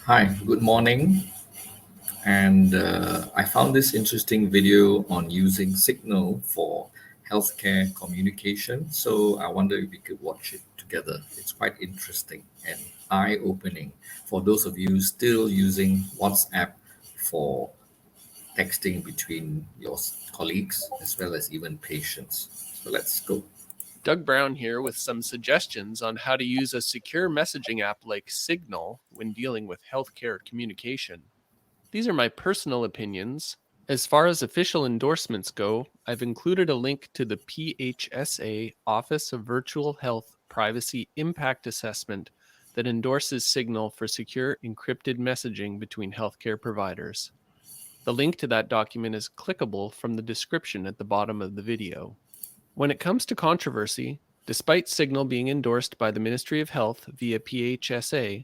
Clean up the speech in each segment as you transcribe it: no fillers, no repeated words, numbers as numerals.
Hi, good morning. And I found this interesting video on using Signal for healthcare communication. So I wonder if we could watch it together. It's quite interesting and eye opening for those of you still using WhatsApp for texting between your colleagues as well as even patients. So let's go. Doug Brown here with some suggestions on how to use a secure messaging app like Signal when dealing with healthcare communication. These are my personal opinions. As far as official endorsements go, I've included a link to the PHSA Office of Virtual Health Privacy Impact Assessment that endorses Signal for secure encrypted messaging between healthcare providers. The link to that document is clickable from the description at the bottom of the video. When it comes to controversy, despite Signal being endorsed by the Ministry of Health via PHSA,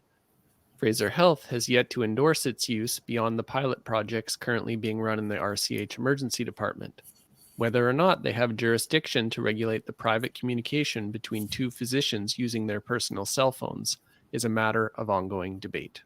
Fraser Health has yet to endorse its use beyond the pilot projects currently being run in the RCH Emergency Department. Whether or not they have jurisdiction to regulate the private communication between two physicians using their personal cell phones is a matter of ongoing debate.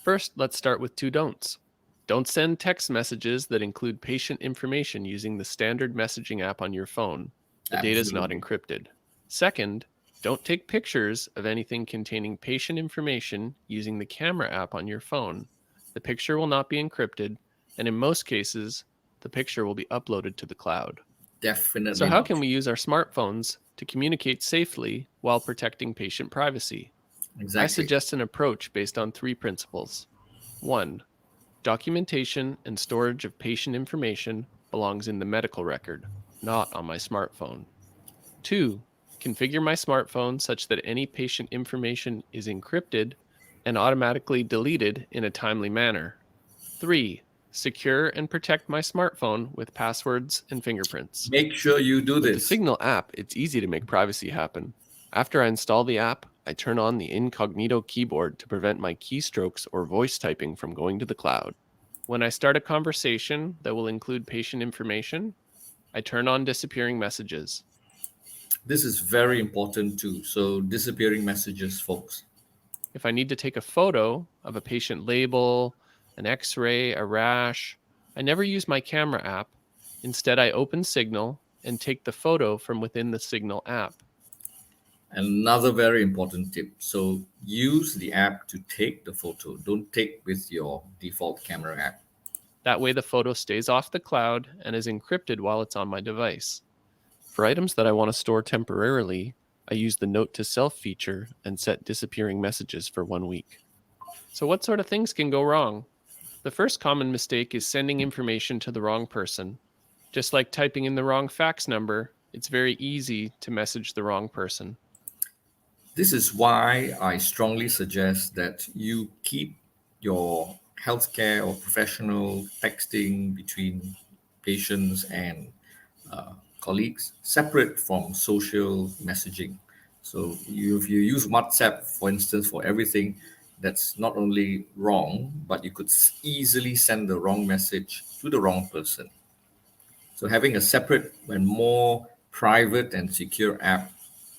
First, let's start with two don'ts. Don't send text messages that include patient information using the standard messaging app on your phone. The data is not Absolutely. encrypted. Second, don't take pictures of anything containing patient information using the camera app on your phone. The picture will not be encrypted, and in most cases, the picture will be uploaded to the cloud. So, Definitely how not can we true. use our smartphones to communicate safely while protecting patient privacy? I Exactly. suggest an approach based on three principles. 1. Documentation and storage of patient information belongs in the medical record, not on my smartphone. 2. Configure my smartphone such that any patient information is encrypted and automatically deleted in a timely manner. 3. Secure and protect my smartphone with passwords and fingerprints. Make sure you do With the this. Signal app, it's easy to make privacy happen. After I install the app, I turn on the incognito keyboard to prevent my keystrokes or voice typing from going to the cloud. When I start a conversation that will include patient information, I turn on disappearing messages. This is very important too. So, disappearing messages, folks. If I need to take a photo of a patient label, an x ray, a rash, I never use my camera app. Instead, I open Signal and take the photo from within the Signal app. Another very important tip. So, use the app to take the photo. Don't take with your default camera app. That way, the photo stays off the cloud and is encrypted while it's on my device. For items that I want to store temporarily, I use the Note to Self feature and set disappearing messages for 1 week. So, what sort of things can go wrong? The first common mistake is sending information to the wrong person. Just like typing in the wrong fax number, it's very easy to message the wrong person. This is why I strongly suggest that you keep your healthcare or professional texting between patients and colleagues separate from social messaging. So if you use WhatsApp, for instance, for everything, that's not only wrong, but you could easily send the wrong message to the wrong person. So having a separate and more private and secure app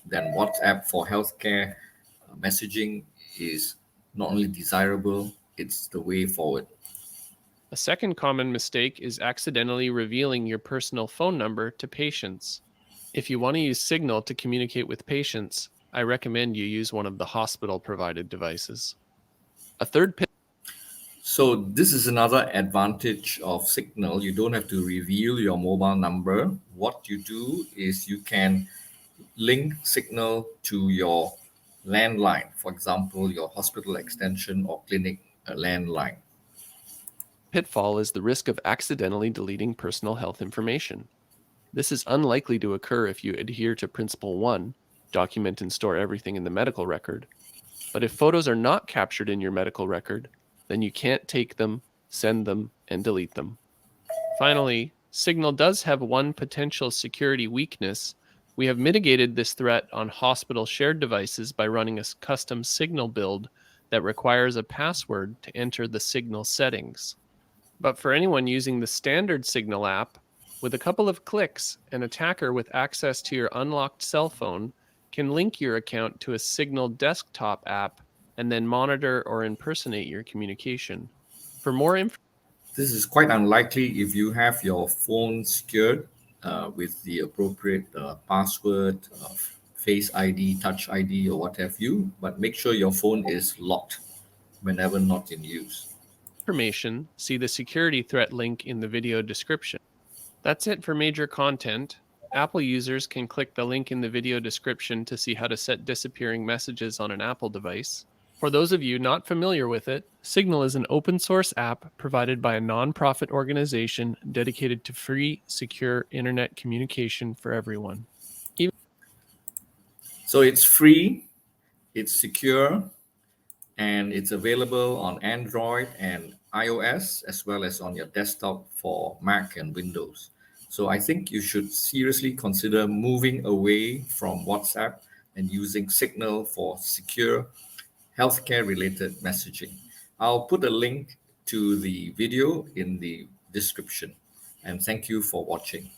than WhatsApp for healthcare messaging is not only desirable, it's the way forward. A second common mistake is accidentally revealing your personal phone number to patients. If you want to use Signal to communicate with patients, I recommend you use one of the hospital provided devices. A third So this is another advantage of Signal. You don't have to reveal your mobile number. What you do is you can link Signal to your landline, for example, your hospital extension or clinic landline. pitfall is the risk of accidentally deleting personal health information. This is unlikely to occur if you adhere to Principle 1, document and store everything in the medical record. But if photos are not captured in your medical record, then you can't take them, send them, and delete them. Finally, Signal does have one potential security weakness. We have mitigated this threat on hospital shared devices by running a custom Signal build that requires a password to enter the Signal settings. But for anyone using the standard Signal app, with a couple of clicks, an attacker with access to your unlocked cell phone can link your account to a Signal desktop app and then monitor or impersonate your communication. For more information, This is quite unlikely if you have your phone secured with the appropriate password, Face ID, Touch ID, or what have you, but make sure your phone is locked whenever not in use. see the security threat link in the video description. That's it for major content. Apple users can click the link in the video description to see how to set disappearing messages on an Apple device. For those of you not familiar with it, Signal is an open source app provided by a nonprofit organization dedicated to free, secure internet communication for everyone. So it's free, it's secure, and it's available on Android and iOS as well as on your desktop for Mac and Windows. So I think you should seriously consider moving away from WhatsApp and using Signal for secure healthcare related messaging. I'll put a link to the video in the description. And thank you for watching.